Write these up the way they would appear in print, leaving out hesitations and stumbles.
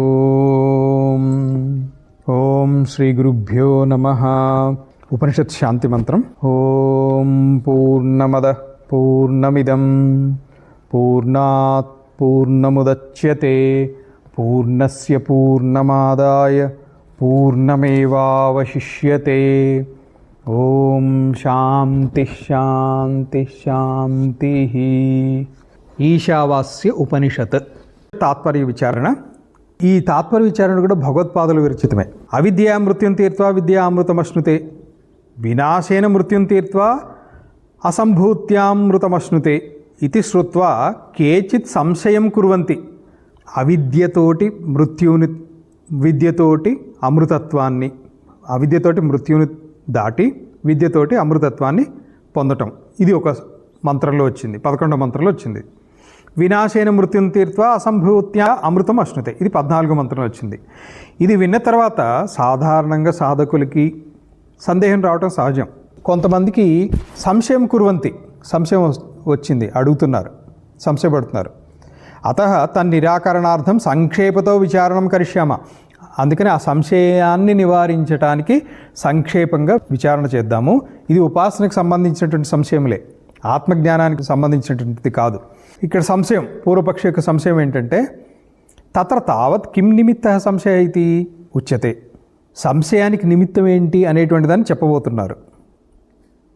ఓం ఓం శ్రీ గురుభ్యో నమః. ఉపనిషత్ శాంతి మంత్రం. ఓం పూర్ణమద పూర్ణమిదం పూర్ణాత్ పూర్ణముదచ్యతే పూర్ణస్య పూర్ణమాదాయ పూర్ణమేవావశిష్యతే. ఓం శాంతి శాంతి శాంతి. ఈశావాస్య ఉపనిషత్ తాత్పర్య విచారణ. ఈ తాత్పర్య విచారణ కూడా భగవత్పాదుల విరచితమే. అవిద్యా మృత్యుం తీర్త్వా విద్యా అమృతమశ్నుతే వినాశేన మృత్యుం తీర్త్వా అసంభూత్యామృతమశ్నుతే ఇది శ్రుత్వా కేచిత్ సంశయం కుర్వంతి. అవిద్యతోటి మృత్యుని, విద్యతోటి అమృతత్వాన్ని, అవిద్యతోటి మృత్యుని దాటి విద్యతోటి అమృతత్వాన్ని పొందటం. ఇది ఒక మంత్రంలో వచ్చింది, 11వ మంత్రంలో వచ్చింది. వినాశేన మృత్యుం తీర్త్వా అసంభూత్య అమృతం అశ్నుతే, ఇది 14వ మంత్రంలో వచ్చింది. ఇది విన్న తర్వాత సాధారణంగా సాధకులకి సందేహం రావటం సహజం. కొంతమందికి సంశయం కుర్వంతి, సంశయం వచ్చింది, అడుగుతున్నారు, సంశయపడుతున్నారు. అతః తన్నిరాకరణార్థం సంక్షేపతో విచారణం కరిష్యామ. అందుకని ఆ సంశయాన్ని నివారించడానికి సంక్షేపంగా విచారణ చేద్దాము. ఇది ఉపాసనకు సంబంధించినటువంటి సంశయంలే, ఆత్మజ్ఞానానికి సంబంధించినటువంటిది కాదు. ఇక్కడ సంశయం, పూర్వపక్ష యొక్క సంశయం ఏంటంటే, తత్ర తావత్ కిం నిమిత్త సంశయ ఇది ఉచ్యతే. సంశయానికి నిమిత్తం ఏంటి అనేటువంటి దాన్ని చెప్పబోతున్నారు.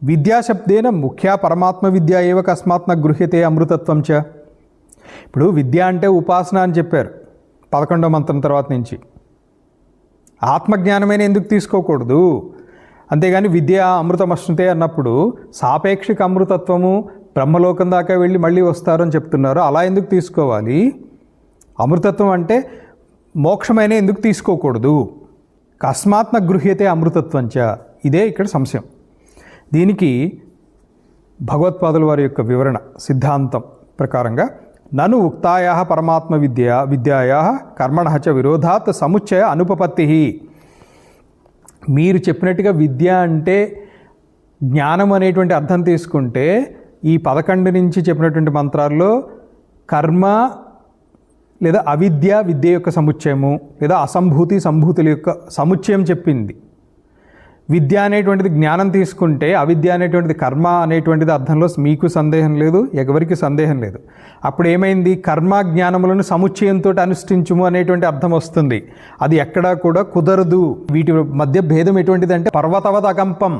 విద్యాశబ్దేన ముఖ్య పరమాత్మ విద్య ఏవ కస్మాత్ న గృహ్యతే అమృతత్వం చ. ఇప్పుడు విద్య అంటే ఉపాసన అని చెప్పారు 11వ మంత్రం తర్వాత నుంచి. ఆత్మజ్ఞానమైన ఎందుకు తీసుకోకూడదు? అంతేగాని విద్య అమృతమశ్నుతే అన్నప్పుడు సాపేక్షిక అమృతత్వము, బ్రహ్మలోకం దాకా వెళ్ళి మళ్ళీ వస్తారని చెప్తున్నారు. అలా ఎందుకు తీసుకోవాలి? అమృతత్వం అంటే మోక్షమైన ఎందుకు తీసుకోకూడదు? కస్మాత్న గృహ్యతే అమృతత్వంచ, ఇదే ఇక్కడ సంశయం. దీనికి భగవత్పాదుల వారి యొక్క వివరణ సిద్ధాంతం ప్రకారంగా, నను ఉక్తాయా పరమాత్మ విద్యాయా కర్మణః చ విరోధాత్ సముచ్చయ అనుపపత్తి. మీరు చెప్పినట్టుగా విద్య అంటే జ్ఞానం అనేటువంటి అర్థం తీసుకుంటే, ఈ 11 నుంచి చెప్పినటువంటి మంత్రాల్లో కర్మ లేదా అవిద్య, విద్య యొక్క సముచ్చయము, లేదా అసంభూతి, సంభూతుల యొక్క సముచ్చయం చెప్పింది. విద్య అనేటువంటిది జ్ఞానం తీసుకుంటే, అవిద్య అనేటువంటిది కర్మ అనేటువంటిది అర్థంలో మీకు సందేహం లేదు, ఎవరికి సందేహం లేదు. అప్పుడు ఏమైంది? కర్మ జ్ఞానములను సముచ్చయంతో అనుష్ఠించుము అనేటువంటి అర్థం వస్తుంది. అది ఎక్కడా కూడా కుదరదు. వీటి మధ్య భేదం ఎటువంటిది అంటే పర్వతవత్ అకంపం,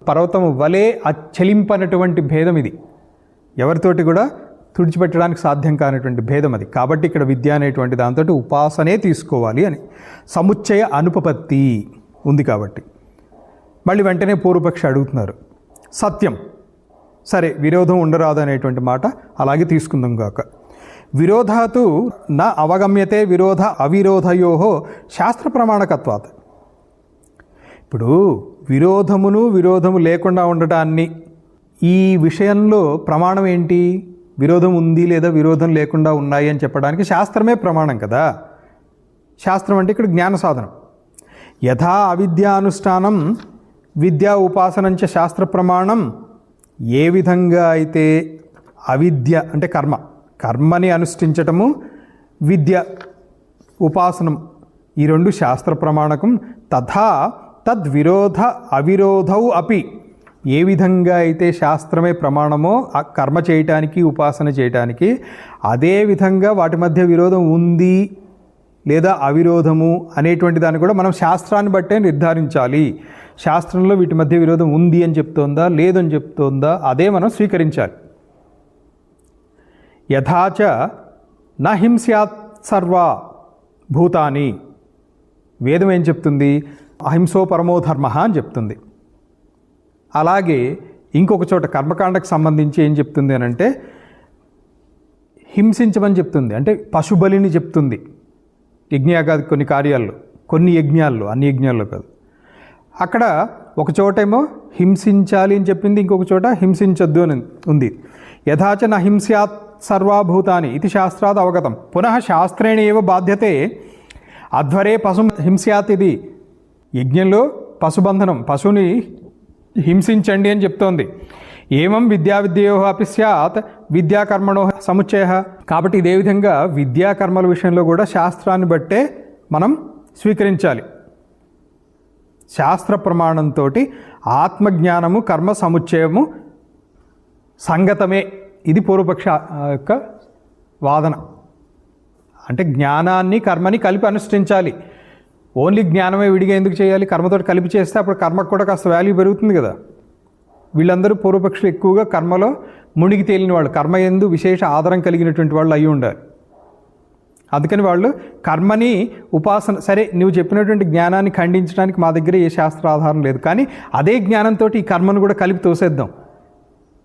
పర్వతము వలె అచలింపనటువంటి భేదం ఇది. ఎవరితోటి కూడా తుడిచిపెట్టడానికి సాధ్యం కానటువంటి భేదం అది. కాబట్టి ఇక్కడ విద్య అనేటువంటి దాంతో ఉపాసనే తీసుకోవాలి అని సముచ్చయ అనుపపత్తి ఉంది. కాబట్టి మళ్ళీ వెంటనే పూర్వపక్షి అడుగుతున్నారు, సత్యం సరే విరోధం ఉండరాదు అనేటువంటి మాట అలాగే తీసుకుందాం గాక. విరోధాతు నా అవగమ్యతే విరోధ అవిరోధయో శాస్త్ర ప్రమాణకత్వాత్. ఇప్పుడు విరోధము లేకుండా ఉండటాన్ని, ఈ విషయంలో ప్రమాణం ఏంటి? విరోధం ఉంది లేదా విరోధం లేకుండా ఉన్నాయి అని చెప్పడానికి శాస్త్రమే ప్రమాణం కదా. శాస్త్రం అంటే ఇక్కడ జ్ఞాన సాధనం. యథా అవిద్యానుష్ఠానం విద్యా ఉపాసనంచ శాస్త్ర ప్రమాణం. ఏ విధంగా అయితే అవిద్య అంటే కర్మని అనుష్ఠించటము, విద్య ఉపాసనం, ఈ రెండు శాస్త్ర ప్రమాణకం. తథా తద్విరోధ అవిరోధౌ అపి. ఏ విధంగా అయితే శాస్త్రమే ప్రమాణమో కర్మ చేయటానికి, ఉపాసన చేయటానికి, అదే విధంగా వాటి మధ్య విరోధం ఉంది లేదా అవిరోధము అనేటువంటి దాన్ని కూడా మనం శాస్త్రాన్ని బట్టే నిర్ధారించాలి. శాస్త్రంలో వీటి మధ్య విరోధం ఉంది అని చెప్తోందా, లేదని చెప్తోందా, అదే మనం స్వీకరించాలి. యథాచ న హింస్యాత్ సర్వా భూతాని. వేదం ఏం చెప్తుంది? అహింసో పరమో ధర్మ అని చెప్తుంది. అలాగే ఇంకొక చోట కర్మకాండకు సంబంధించి ఏం చెప్తుంది అని అంటే, హింసించమని చెప్తుంది. అంటే పశుబలిని చెప్తుంది యజ్ఞయాగాది కొన్ని కార్యాల్లో, కొన్ని యజ్ఞాల్లో, అన్ని యజ్ఞాల్లో కాదు. అక్కడ ఒక చోటేమో హింసించాలి అని చెప్పింది, ఇంకొక చోట హింసించొద్దు అని ఉంది. యథాచ న హింస్యాత్ సర్వాభూతాని ఇది శాస్త్రాద్ అవగతం. పునః శాస్త్రేణ ఏవ బాధ్యతే అధ్వరే పశుం హింస్యాత్. ఇది యజ్ఞంలో పశుబంధనం, పశువుని హింసించండి అని చెప్తోంది. ఏమం విద్యో అపి స్యాత్ విద్యాకర్మణో సముచ్చయ. కాబట్టి ఇదే విధంగా విద్యాకర్మల విషయంలో కూడా శాస్త్రాన్ని బట్టే మనం స్వీకరించాలి. శాస్త్ర ప్రమాణంతో ఆత్మజ్ఞానము కర్మ సముచ్చయము సంగతమే. ఇది పూర్వపక్ష యొక్క వాదన. అంటే జ్ఞానాన్ని కర్మని కలిపి అనుష్ఠించాలి. ఓన్లీ జ్ఞానమే విడిగా ఎందుకు చేయాలి? కర్మతో కలిపి చేస్తే అప్పుడు కర్మకు కూడా కాస్త వాల్యూ పెరుగుతుంది కదా. వీళ్ళందరూ పూర్వపక్షులు ఎక్కువగా కర్మలో మునిగి తేలిన వాళ్ళు, కర్మ యందు విశేష ఆదరం కలిగినటువంటి వాళ్ళు అయి ఉండాలి. అందుకని వాళ్ళు కర్మని ఉపాసన, సరే నువ్వు చెప్పినటువంటి జ్ఞానాన్ని ఖండించడానికి మా దగ్గర ఏ శాస్త్ర ఆధారం లేదు, కానీ అదే జ్ఞానంతో ఈ కర్మను కూడా కలిపి తోసేద్దాం.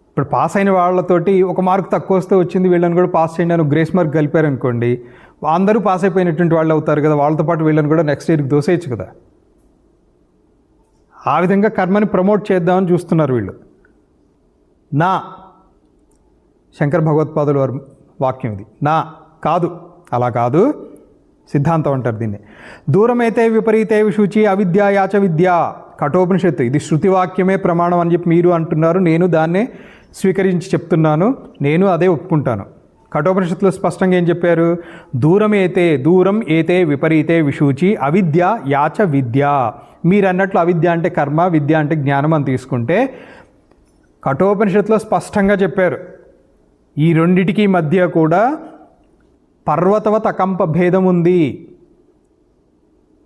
ఇప్పుడు పాస్ అయిన వాళ్ళతోటి ఒక మార్కు తక్కువ వస్తే వచ్చింది వీళ్ళని కూడా పాస్ చేయండి అని గ్రేస్ మార్క్ కలిపారనుకోండి, అందరూ పాస్ అయిపోయినటువంటి వాళ్ళు అవుతారు కదా. వాళ్ళతో పాటు వీళ్ళని కూడా నెక్స్ట్ ఇయర్కి దోసేయచ్చు కదా. ఆ విధంగా కర్మని ప్రమోట్ చేద్దామని చూస్తున్నారు వీళ్ళు. నా శంకర భగవత్పాదుల వారి వాక్యం ఇది. నా కాదు, అలా కాదు, సిద్ధాంతం అంటారు దీన్ని. దూరమైతే విపరీతే విశూచి అవిద్య యాచ విద్య. కఠోపనిషత్తు ఇది శృతివాక్యమే ప్రమాణం అని చెప్పి మీరు అంటున్నారు, నేను దాన్నే స్వీకరించి చెప్తున్నాను, నేను అదే ఒప్పుకుంటాను. కఠోపనిషత్తులో స్పష్టంగా ఏం చెప్పారు? దూరం ఏతే విపరీతే విశూచి అవిద్య యాచ విద్య. మీరు అన్నట్లు అవిద్య అంటే కర్మ, విద్య అంటే జ్ఞానం అని తీసుకుంటే కఠోపనిషత్తులో స్పష్టంగా చెప్పారు ఈ రెండిటికి మధ్య కూడా పర్వతవత్ అకంప భేదం ఉంది.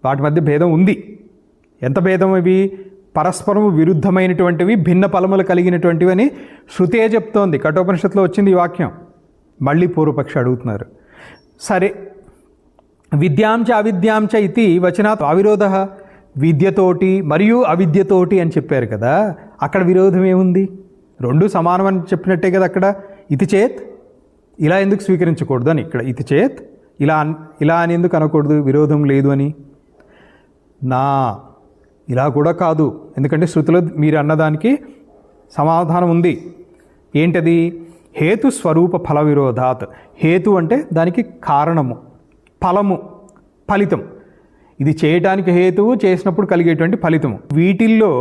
వాటి మధ్య భేదం ఉంది. ఎంత భేదం? ఇవి పరస్పరము విరుద్ధమైనటువంటివి, భిన్న ఫలములు కలిగినటువంటివి అని శృతే చెప్తోంది. కఠోపనిషత్తులో వచ్చింది ఈ వాక్యం. మళ్ళీ పూర్వపక్షి అడుగుతున్నారు, సరే విద్యాంచ అవిద్యాంచ ఇది వచనాత్ అవిరోధ. విద్యతోటి మరియు అవిద్యతోటి అని చెప్పారు కదా, అక్కడ విరోధం ఏముంది? రెండు సమానం అని చెప్పినట్టే కదా అక్కడ. ఇది చేత్ ఇలా ఎందుకు స్వీకరించకూడదు అని, ఇక్కడ ఇది చేత్ ఇలా అని ఎందుకు అనకూడదు? విరోధం లేదు అని. నా ఇలా కూడా కాదు, ఎందుకంటే శృతిలో మీరు అన్నదానికి సమాధానం ఉంది. ఏంటది? హేతు స్వరూప ఫల విరోధాత్. హేతు అంటే దానికి కారణము, ఫలము, ఫలితం. ఇది చేయటానికి హేతువు, చేసినప్పుడు కలిగేటువంటి ఫలితము. వీటిల్లో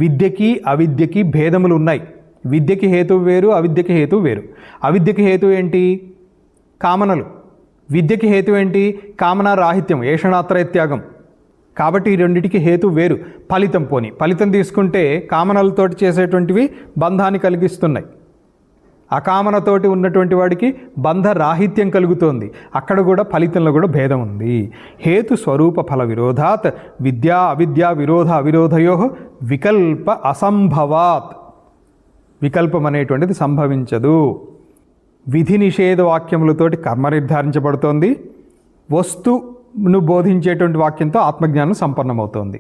విద్యకి అవిద్యకి భేదములు ఉన్నాయి. విద్యకి హేతువు వేరు, అవిద్యకి హేతువు వేరు. అవిద్యకి హేతు ఏంటి? కామనలు. విద్యకి హేతు ఏంటి? కామనా రాహిత్యం, ఏషణాత్రయత్యాగం. కాబట్టి ఈ రెండిటికి హేతు వేరు. ఫలితం పోని ఫలితం తీసుకుంటే కామనలతోటి చేసేటువంటివి బంధాన్ని కలిగిస్తున్నాయి. అకామనతోటి ఉన్నటువంటి వాడికి బంధ రాహిత్యం కలుగుతోంది. అక్కడ కూడా ఫలితంలో కూడా భేదం ఉంది. హేతు స్వరూప ఫల విరోధాత్ విద్యా అవిద్యా విరోధ అవిరోధయో వికల్ప అసంభవాత్. వికల్పం అనేటువంటిది సంభవించదు. విధి నిషేధ వాక్యములతోటి కర్మ నిర్ధారించబడుతోంది. వస్తువును బోధించేటువంటి వాక్యంతో ఆత్మజ్ఞానం సంపన్నమవుతోంది.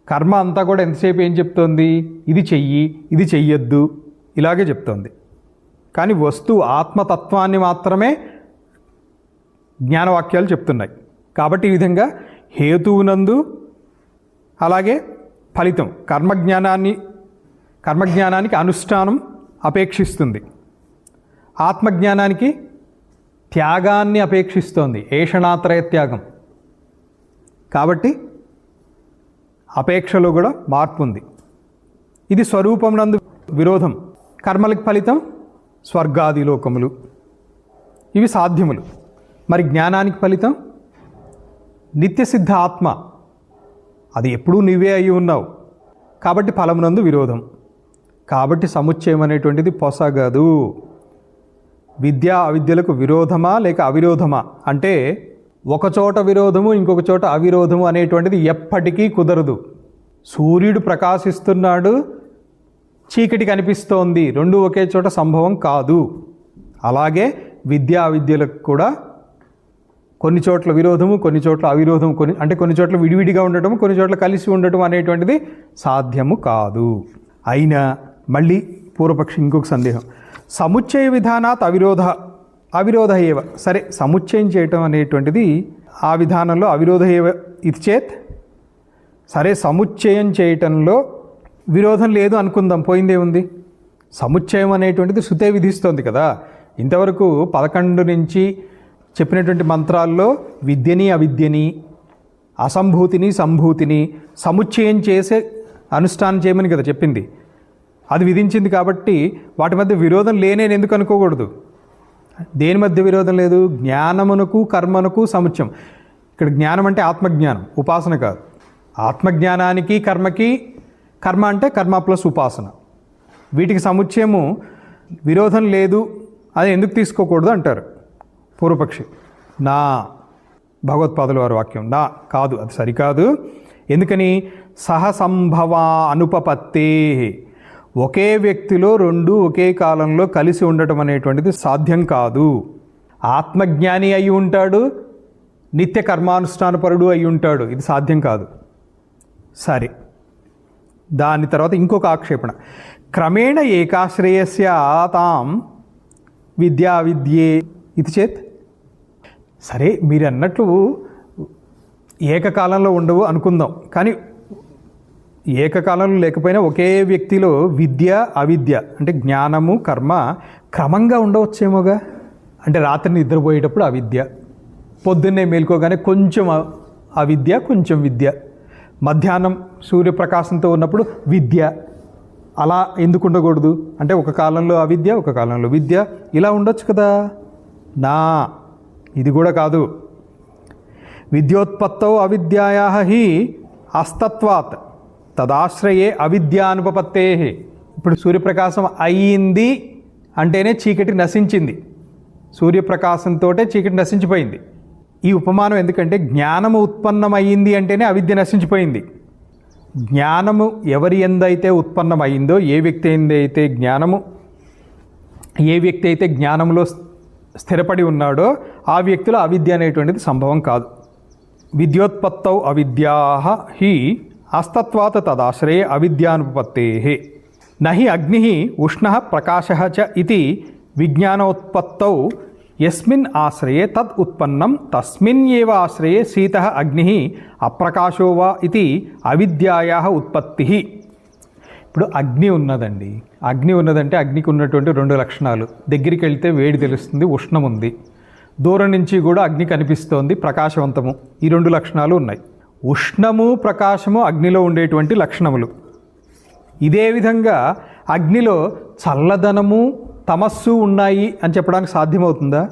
కర్మ అంతా కూడా ఎంతసేపు ఏం చెప్తోంది? ఇది చెయ్యి, ఇది చెయ్యొద్దు, ఇలాగే చెప్తోంది. కానీ వస్తువు ఆత్మతత్వాన్ని మాత్రమే జ్ఞానవాక్యాలు చెప్తున్నాయి. కాబట్టి ఈ విధంగా హేతువునందు అలాగే ఫలితం కర్మజ్ఞానానికి అనుష్ఠానం అపేక్షిస్తుంది, ఆత్మజ్ఞానానికి త్యాగాన్ని అపేక్షిస్తోంది, ఏషణాత్రయ త్యాగం. కాబట్టి అపేక్షలో కూడా మార్పు ఉంది. ఇది స్వరూపం నందు విరోధం. కర్మలకు ఫలితం స్వర్గాది లోకములు, ఇవి సాధ్యములు. మరి జ్ఞానానికి ఫలితం నిత్యసిద్ధ ఆత్మ, అది ఎప్పుడూ నీవే అయి ఉన్నావు. కాబట్టి ఫలమునందు విరోధం. కాబట్టి సముచ్చయం అనేటువంటిది పొసగదు. విద్యా అవిద్యలకు విరోధమా లేక అవిరోధమా అంటే ఒకచోట విరోధము ఇంకొక చోట అవిరోధము అనేటువంటిది ఎప్పటికీ కుదరదు. సూర్యుడు ప్రకాశిస్తున్నాడు, చీకటి కనిపిస్తోంది, రెండు ఒకే చోట సంభవం కాదు. అలాగే విద్యా అవిద్యలకు కూడా కొన్ని చోట్ల విరోధము, కొన్ని చోట్ల అవిరోధము, కొన్ని చోట్ల విడివిడిగా ఉండటము, కొన్ని చోట్ల కలిసి ఉండటం అనేటువంటిది సాధ్యము కాదు. అయినా మళ్ళీ పూర్వపక్షి ఇంకొక సందేహం, సముచ్చయ విధానాత్ అవిరోధ ఏవ. సరే సముచ్చయం చేయటం అనేటువంటిది ఆ విధానంలో అవిరోధ ఏవ ఇది చేత్. సరే సముచ్చయం చేయటంలో విరోధం లేదు అనుకుందాం, పోయిందే ఉంది. సముచ్చయం అనేటువంటిది శృతే విధిస్తోంది కదా. ఇంతవరకు 11 నుంచి చెప్పినటువంటి మంత్రాల్లో విద్యని అవిద్యని, అసంభూతిని సంభూతిని సముచ్చయం చేసే అనుష్ఠానం చేయమని కదా చెప్పింది. అది విధించింది కాబట్టి వాటి మధ్య విరోధం లేనేని ఎందుకు అనుకోకూడదు. దేని మధ్య విరోధం లేదు? జ్ఞానమునకు కర్మనకు సముచ్చయం. ఇక్కడ జ్ఞానం అంటే ఆత్మజ్ఞానం, ఉపాసన కాదు. ఆత్మజ్ఞానానికి కర్మకి, కర్మ అంటే కర్మ ప్లస్ ఉపాసన, వీటికి సముచ్చయము విరోధం లేదు అది ఎందుకు తీసుకోకూడదు అంటారు పూర్వపక్షి. నా భగవత్పాదుల వారి వాక్యం నా కాదు, అది సరికాదు. ఎందుకని? సహసంభవ అనుపపత్తే, ఒకే వ్యక్తిలో రెండు ఒకే కాలంలో కలిసి ఉండటం అనేటువంటిది సాధ్యం కాదు. ఆత్మజ్ఞాని అయి ఉంటాడు, నిత్య కర్మానుష్ఠానపరుడు అయి ఉంటాడు, ఇది సాధ్యం కాదు. సరే, దాని తర్వాత ఇంకొక ఆక్షేపణ, క్రమేణ ఏకాశ్రయస్య తాం విద్యా విద్యే ఇది చేత్. సరే, మీరు అన్నట్లు ఏకకాలంలో ఉండవు అనుకుందాం, కానీ ఏకకాలంలో లేకపోయినా ఒకే వ్యక్తిలో విద్య అవిద్య అంటే జ్ఞానము కర్మ క్రమంగా ఉండవచ్చేమోగా. అంటే రాత్రి నిద్రపోయేటప్పుడు అవిద్య, పొద్దున్నే మేల్కోగానే కొంచెం అవిద్య కొంచెం విద్య, మధ్యాహ్నం సూర్యప్రకాశంతో ఉన్నప్పుడు విద్య, అలా ఎందుకు ఉండకూడదు? అంటే ఒక కాలంలో అవిద్య ఒక కాలంలో విద్య, ఇలా ఉండొచ్చు కదా. నా ఇది కూడా కాదు. విద్యోత్పత్తౌ అవిద్యాయా హి అస్తత్వాత్ తదాశ్రయే అవిద్యానుపపత్తే. ఇప్పుడు సూర్యప్రకాశం అయ్యింది అంటేనే చీకటి నశించింది, సూర్యప్రకాశంతో చీకటి నశించిపోయింది. ఈ ఉపమానం ఎందుకంటే జ్ఞానము ఉత్పన్నమయ్యింది అంటేనే అవిద్య నశించిపోయింది. జ్ఞానము ఎవరి ఎందైతే ఉత్పన్నమయ్యిందో, ఏ వ్యక్తి అయితే జ్ఞానంలో స్థిరపడి ఉన్నాడో ఆ వ్యక్తిలో అవిద్య అనేటువంటిది సంభవం కాదు. విద్యోత్పత్తౌ అవిద్యా హి అస్తత్వాత్ తదాశ్రయే అవిద్యానుపపత్తే. నహి అగ్ని ఉష్ణ ప్రకాశ చ ఇది విజ్ఞానోత్పత్తౌ యస్మిన్ ఆశ్రయే తద్ ఉత్పన్నం తస్మిన్ ఏవ ఆశ్రయే శీత అగ్ని అప్రకాశో వా ఇది అవిద్యాయా ఉత్పత్తి. ఇప్పుడు అగ్ని ఉన్నదండి, అగ్ని ఉన్నదంటే అగ్నికి ఉన్నటువంటి రెండు లక్షణాలు, దగ్గరికి వెళ్తే వేడి తెలుస్తుంది, ఉష్ణం ఉంది, దూరం నుంచి కూడా అగ్ని కనిపిస్తోంది, ప్రకాశవంతము, ఈ రెండు లక్షణాలు ఉన్నాయి. ఉష్ణము ప్రకాశము అగ్నిలో ఉండేటువంటి లక్షణములు. ఇదే విధంగా అగ్నిలో చల్లదనము తమస్సు ఉన్నాయి అని చెప్పడానికి సాధ్యమవుతుందా?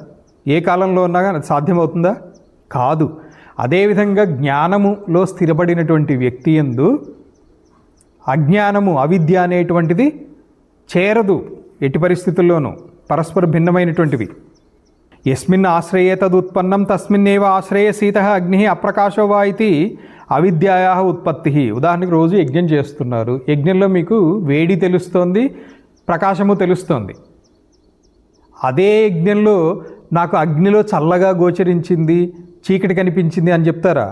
ఏ కాలంలో ఉన్నా కానీ అది సాధ్యమవుతుందా? కాదు. అదేవిధంగా జ్ఞానములో స్థిరపడినటువంటి వ్యక్తి యందు అజ్ఞానము అవిద్య అనేటువంటిది చేరదు ఎట్టి పరిస్థితుల్లోనూ, పరస్పర భిన్నమైనటువంటివి. యస్మిన్ ఆశ్రయే తదుత్పన్నం తస్మిన్నేవ ఆశ్రయే శీత అగ్ని అప్రకాశో వా ఇది అవిద్యాయా ఉత్పత్తి. ఉదాహరణకు రోజు యజ్ఞం చేస్తున్నారు, యజ్ఞంలో మీకు వేడి తెలుస్తోంది, ప్రకాశము తెలుస్తోంది. అదే యజ్ఞంలో నాకు అగ్నిలో చల్లగా గోచరించింది, చీకటి కనిపించింది అని చెప్తారా?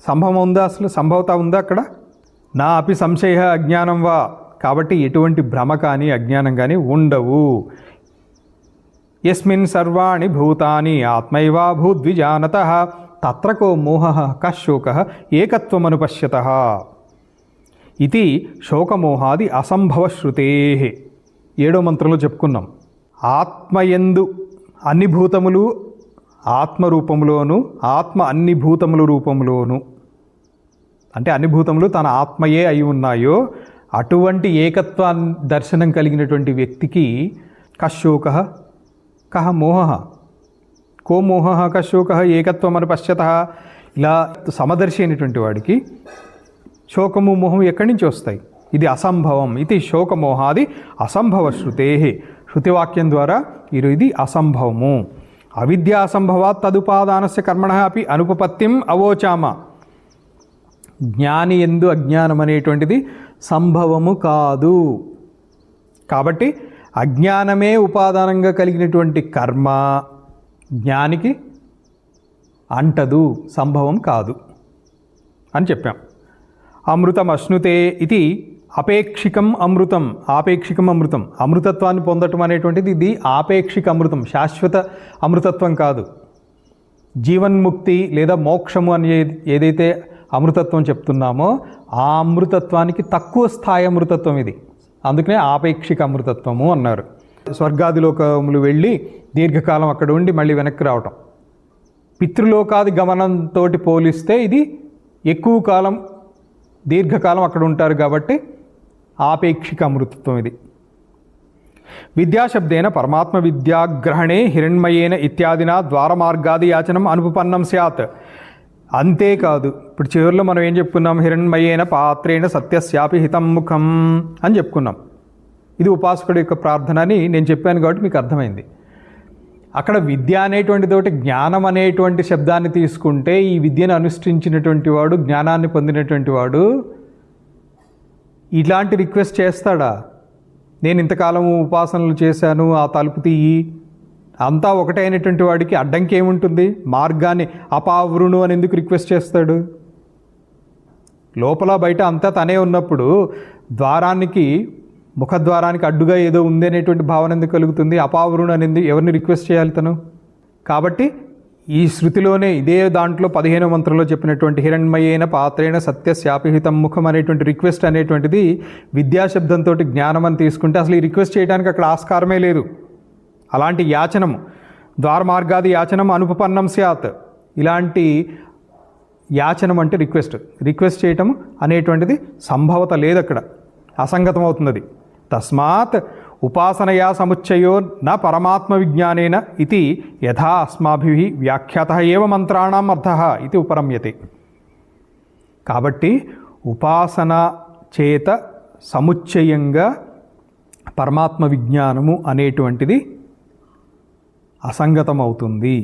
సంభవం ఉందా? అసలు సంభవత ఉందా అక్కడ? నా అపి సంశయ అజ్ఞానం వా. కాబట్టి ఎటువంటి భ్రమ కానీ అజ్ఞానం కానీ ఉండవు. యస్మిన్ సర్వాణి భూతాని ఆత్మైవా భూద్విజానతః తత్ర కో మోహః కః శోకః ఏకత్వమనుపశ్యతః ఇది శోకమోహాది అసంభవ శ్రుతేః. 7వ మంత్రంలో చెప్పుకున్నాం. ఆత్మయందు అన్ని భూతములు ఆత్మరూపంలోను, ఆత్మ అన్ని భూతముల రూపంలోను, అంటే అన్ని భూతములు తన ఆత్మయే అయి ఉన్నాయో అటువంటి ఏకత్వాన్ని దర్శనం కలిగినటువంటి వ్యక్తికి కశోకః కహ మోహః కో మోహః కశోకః ఏకత్వం అని పశ్యతః. ఇలా సమదర్శి అయినటువంటి వాడికి శోకము మోహం ఎక్కడి నుంచి వస్తాయి? ఇది అసంభవం. ఇది శోకమోహాది అసంభవ శృతే. శృతివాక్యం ద్వారా ఇది అసంభవము. అవిద్యా అసంభవాత్ తదుపాదానస్య కర్మణః అపి అనుపపత్తిం అవోచామ. జ్ఞాని ఎందు అజ్ఞానం అనేటువంటిది సంభవము కాదు. కాబట్టి అజ్ఞానమే ఉపాదానంగా కలిగినటువంటి కర్మ జ్ఞానికి అంటదు, సంభవం కాదు అని చెప్పాం. అమృతం అశ్నుతే ఇది అపేక్షికం అమృతం. ఆపేక్షికం అమృతం, అమృతత్వాన్ని పొందటం అనేటువంటిది ఇది ఆపేక్షిక అమృతం, శాశ్వత అమృతత్వం కాదు. జీవన్ముక్తి లేదా మోక్షము అని ఏదైతే అమృతత్వం చెప్తున్నామో ఆ అమృతత్వానికి తక్కువ స్థాయి అమృతత్వం ఇది. అందుకనే ఆపేక్షిక అమృతత్వము అన్నారు. స్వర్గాదిలోకములు వెళ్ళి దీర్ఘకాలం అక్కడ ఉండి మళ్ళీ వెనక్కి రావటం. పితృలోకాది గమనంతో పోలిస్తే ఇది ఎక్కువ కాలం దీర్ఘకాలం అక్కడ ఉంటారు కాబట్టి ఆపేక్షిక అమృతత్వం ఇది. విద్యాశబ్దేన పరమాత్మ విద్యాగ్రహణే హిరణ్మయేన ఇత్యాదినా ద్వారమార్గాది యాచనం అనుపపన్నం స్యాత్. అంతేకాదు, ఇప్పుడు చివరిలో మనం ఏం చెప్పుకున్నాం? హిరణ్మయేన పాత్రేణ సత్యస్యాపి హితం ముఖం అని చెప్పుకున్నాం. ఇది ఉపాసకుడి యొక్క ప్రార్థన అని నేను చెప్పాను కాబట్టి మీకు అర్థమైంది. అక్కడ విద్య అనేటువంటి తోటి జ్ఞానం అనేటువంటి శబ్దాన్ని తీసుకుంటే ఈ విద్యను అనుష్ఠించినటువంటి వాడు, జ్ఞానాన్ని పొందినటువంటి వాడు ఇలాంటి రిక్వెస్ట్ చేస్తాడా? నేను ఇంతకాలం ఉపాసనలు చేశాను, ఆ తలుపు తీయి, అంతా ఒకటే అయినటువంటి వాడికి అడ్డంకి ఏముంటుంది? మార్గాన్ని అపావృణు అని ఎందుకు రిక్వెస్ట్ చేస్తాడు? లోపల బయట అంతా తనే ఉన్నప్పుడు ద్వారానికి, ముఖద్వారానికి అడ్డుగా ఏదో ఉంది అనేటువంటి భావన ఎందుకు కలుగుతుంది? అపావృణు అనేది ఎవరిని రిక్వెస్ట్ చేయాలి తను? కాబట్టి ఈ శృతిలోనే ఇదే దాంట్లో 15వ మంత్రంలో చెప్పినటువంటి హిరణ్మయేన పాత్రేణ సత్యస్యాపిహితం ముఖం అనేటువంటి రిక్వెస్ట్ అనేటువంటిది విద్యాశబ్దంతో జ్ఞానం అని తీసుకుంటే అసలు ఈ రిక్వెస్ట్ చేయడానికి అక్కడ ఆస్కారమే లేదు. అలాంటి యాచనము, ద్వారమార్గాది యాచనం అనుపపన్నం స్యాత్. ఇలాంటి యాచనం అంటే రిక్వెస్ట్ చేయటం అనేటువంటిది సంభవత లేదు, అక్కడ అసంగతం అవుతుంది. తస్మాత్ ఉపాసనయా సముచ్చయో న పరమాత్మ విజ్ఞానేన ఇది యథా అస్మాభిః వ్యాఖ్యాతః ఏవ మంత్రాణాం అర్థః ఇది ఉపరమ్యతే. కాబట్టి ఉపాసన చేత సముచ్చయంగా పరమాత్మ విజ్ఞానము అనేటువంటిది అసంగతమవుతుంది.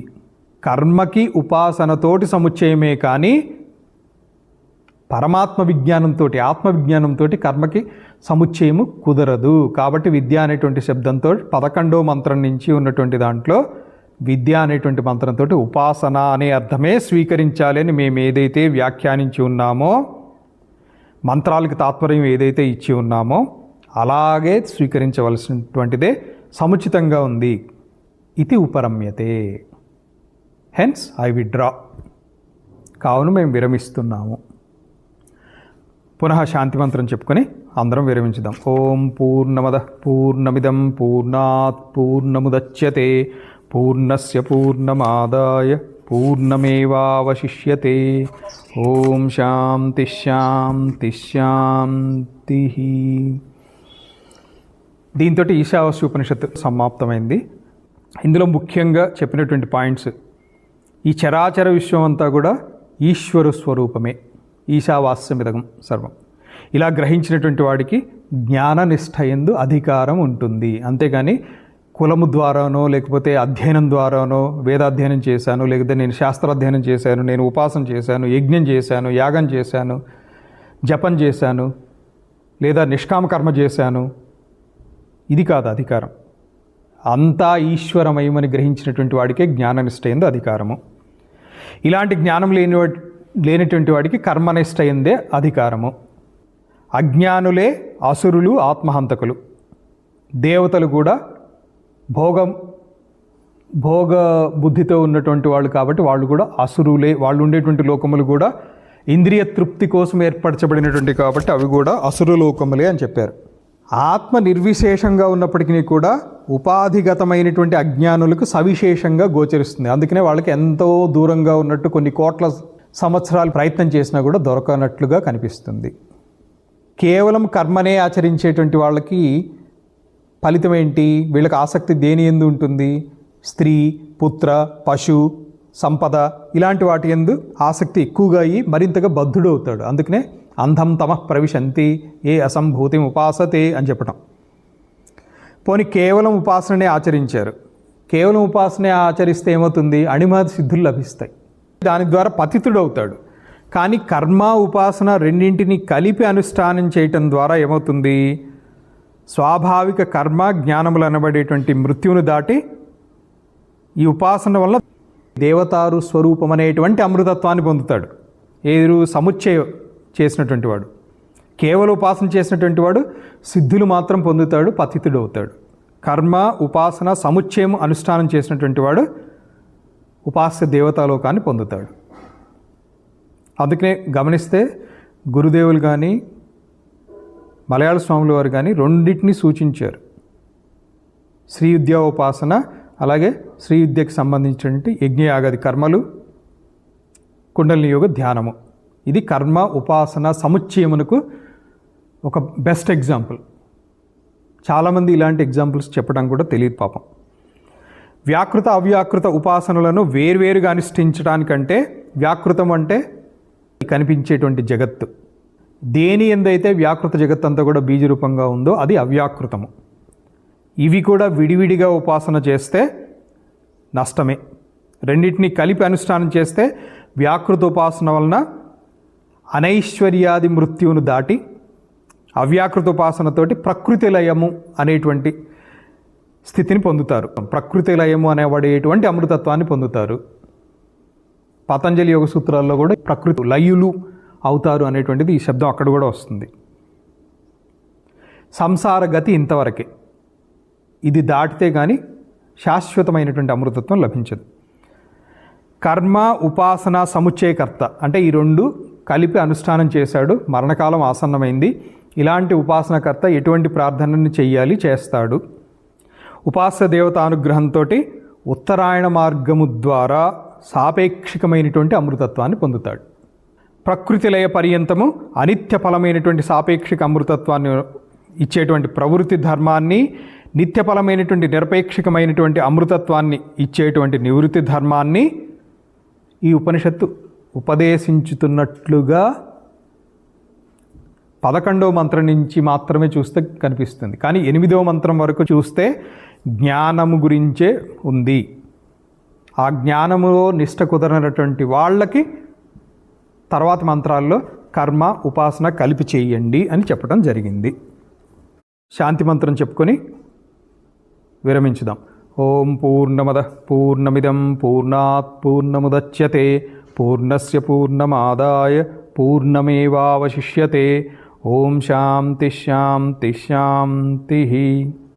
కర్మకి ఉపాసనతోటి సముచ్చయమే కానీ పరమాత్మ విజ్ఞానంతో, ఆత్మ విజ్ఞానంతో కర్మకి సముచ్చయము కుదరదు. కాబట్టి విద్య అనేటువంటి శబ్దంతో 11వ మంత్రం నుంచి ఉన్నటువంటి దాంట్లో విద్య అనేటువంటి మంత్రంతో ఉపాసన అనే అర్థమే స్వీకరించాలి అని మేము ఏదైతే వ్యాఖ్యానించి ఉన్నామో, మంత్రాలకి తాత్పర్యం ఏదైతే ఇచ్చి ఉన్నామో అలాగే స్వీకరించవలసినటువంటిదే సముచితంగా ఉంది. ఇది ఉపరమ్యతే. Hence I withdraw. కావున మేము విరమిస్తున్నాము. పునః శాంతి మంత్రం చెప్పుకొని అందరం విరమించుదాం. ఓం పూర్ణమదః పూర్ణమిదం పూర్ణాత్ పూర్ణముదచ్యతే పూర్ణస్య పూర్ణమాదాయ పూర్ణమేవావశిష్యతే. ఓం శాంతి శాంతి శాంతి. దీంతో ఈశావాస్యోపనిషత్తు సమాప్తమైంది. ఇందులో ముఖ్యంగా చెప్పినటువంటి పాయింట్స్, ఈ చరాచర విశ్వం అంతా కూడా ఈశ్వర స్వరూపమే, ఈశావాస్యమిదగం సర్వం. ఇలా గ్రహించినటువంటి వాడికి జ్ఞాననిష్ఠయందు అధికారం ఉంటుంది. అంతేగాని కులము ద్వారానో, లేకపోతే అధ్యయనం ద్వారానో, వేదాధ్యయనం చేశాను, లేకపోతే నేను శాస్త్రాధ్యయనం చేశాను, నేను ఉపాసన చేశాను, యజ్ఞం చేశాను, యాగం చేశాను, జపం చేశాను, లేదా నిష్కామ కర్మ చేశాను, ఇది కాదు అధికారం. అంతా ఈశ్వరమయమని గ్రహించినటువంటి వాడికే జ్ఞాననిష్ఠయందు అధికారము. ఇలాంటి జ్ఞానం లేనటువంటి వాడికి కర్మనిష్ఠయందే అధికారము. అజ్ఞానులే అసురులు, ఆత్మహంతకులు. దేవతలు కూడా భోగ బుద్ధితో ఉన్నటువంటి వాళ్ళు కాబట్టి వాళ్ళు కూడా అసురులే. వాళ్ళు ఉండేటువంటి లోకములు కూడా ఇంద్రియ తృప్తి కోసం ఏర్పరచబడినటువంటి కాబట్టి అవి కూడా అసురు లోకములే అని చెప్పారు. ఆత్మ నిర్విశేషంగా ఉన్నప్పటికీ కూడా ఉపాధిగతమైనటువంటి అజ్ఞానులకు సవిశేషంగా గోచరిస్తుంది. అందుకనే వాళ్ళకి ఎంతో దూరంగా ఉన్నట్టు కొన్ని కోట్ల సంవత్సరాలు ప్రయత్నం చేసినా కూడా దొరకనట్లుగా కనిపిస్తుంది. కేవలం కర్మనే ఆచరించేటువంటి వాళ్ళకి ఫలితం ఏంటి? వీళ్ళకి ఆసక్తి దేని యందు ఉంటుంది? స్త్రీ, పుత్ర, పశు, సంపద ఇలాంటి వాటి యందు ఆసక్తి ఎక్కువగా అయ్యి మరింతగా బద్ధుడు అవుతాడు. అందుకనే అంధం తమః ప్రవిశంతి ఏ అసంభూతిం ఉపాసతే అని చెప్పటం. పోనీ కేవలం ఉపాసననే ఆచరించారు. కేవలం ఉపాసనే ఆచరిస్తే ఏమవుతుంది? అణిమాద సిద్ధులు లభిస్తాయి. దాని ద్వారా పతితుడు అవుతాడు. కానీ కర్మ, ఉపాసన రెండింటిని కలిపి అనుష్ఠానం చేయటం ద్వారా ఏమవుతుంది? స్వాభావిక కర్మ జ్ఞానములు అనబడేటువంటి మృత్యువును దాటి ఈ ఉపాసన వల్ల దేవతారు స్వరూపం అనేటువంటి అమృతత్వాన్ని పొందుతాడు. ఏరు సముచ్చయం చేసినటువంటి వాడు. కేవలం ఉపాసన చేసినటువంటి వాడు సిద్ధులు మాత్రం పొందుతాడు, పతితుడు అవుతాడు. కర్మ, ఉపాసన సముచ్చయం అనుష్ఠానం చేసినటువంటి వాడు ఉపాస్య దేవతాలోకాన్ని పొందుతాడు. అందుకనే గమనిస్తే గురుదేవులు కానీ, మలయాళ స్వాముల వారు కానీ రెండింటినీ సూచించారు. శ్రీ విద్యా ఉపాసన, అలాగే శ్రీ విద్యకు సంబంధించినటువంటి యజ్ఞయాగాది కర్మలు, కుండలిని యోగ ధ్యానము. ఇది కర్మ, ఉపాసన సముచ్చయమునకు ఒక బెస్ట్ ఎగ్జాంపుల్. చాలామంది ఇలాంటి ఎగ్జాంపుల్స్ చెప్పడం కూడా తెలియదు పాపం. వ్యాకృత అవ్యాకృత ఉపాసనలను వేర్వేరుగా అనుష్ఠించడానికంటే, వ్యాకృతం అంటే కనిపించేటువంటి జగత్తు, దేని ఎందైతే వ్యాకృత జగత్తు అంతా కూడా బీజరూపంగా ఉందో అది అవ్యాకృతము. ఇవి కూడా విడివిడిగా ఉపాసన చేస్తే నష్టమే. రెండింటినీ కలిపి అనుష్ఠానం చేస్తే వ్యాకృత ఉపాసన వలన అనైశ్వర్యాది మృత్యువును దాటి అవ్యాకృత ఉపాసనతోటి ప్రకృతి లయము అనేటువంటి స్థితిని పొందుతారు. ప్రకృతి లయము అనేవాడేటువంటి అమృతత్వాన్ని పొందుతారు. పతంజలి యోగ సూత్రాల్లో కూడా ప్రకృతి లయులు అవుతారు అనేటువంటిది ఈ శబ్దం అక్కడ కూడా వస్తుంది. సంసార గతి ఇంతవరకే. ఇది దాటితే కానీ శాశ్వతమైనటువంటి అమృతత్వం లభించదు. కర్మ ఉపాసన సముచ్చయకర్త అంటే ఈ రెండు కలిపి అనుష్ఠానం చేశాడు, మరణకాలం ఆసన్నమైంది. ఇలాంటి ఉపాసనకర్త ఎటువంటి ప్రార్థనని చెయ్యాలి, చేస్తాడు. ఉపాస్య దేవతానుగ్రహంతో ఉత్తరాయణ మార్గము ద్వారా సాపేక్షికమైనటువంటి అమృతత్వాన్ని పొందుతాడు. ప్రకృతి లయ పర్యంతము అనిత్య ఫలమైనటువంటి సాపేక్షిక అమృతత్వాన్ని ఇచ్చేటువంటి ప్రవృత్తి ధర్మాన్ని, నిత్యఫలమైనటువంటి నిరపేక్షికమైనటువంటి అమృతత్వాన్ని ఇచ్చేటువంటి నివృత్తి ధర్మాన్ని ఈ ఉపనిషత్తు ఉపదేశించుతున్నట్లుగా 11వ మంత్రం నుంచి మాత్రమే చూస్తే కనిపిస్తుంది. కానీ 8వ మంత్రం వరకు చూస్తే జ్ఞానము గురించే ఉంది. ఆ జ్ఞానములో నిష్ట కుదరనటువంటి వాళ్ళకి తర్వాత మంత్రాల్లో కర్మ ఉపాసన కలిపి చేయండి అని చెప్పడం జరిగింది. శాంతి మంత్రం చెప్పుకొని విరమించుదాం. ఓం పూర్ణమద పూర్ణమిదం పూర్ణాత్ పూర్ణముదచ్యతే పూర్ణస్య పూర్ణమాదాయ పూర్ణమేవావశిష్యతే. ఓం శాంతి శాంతి శాంతి.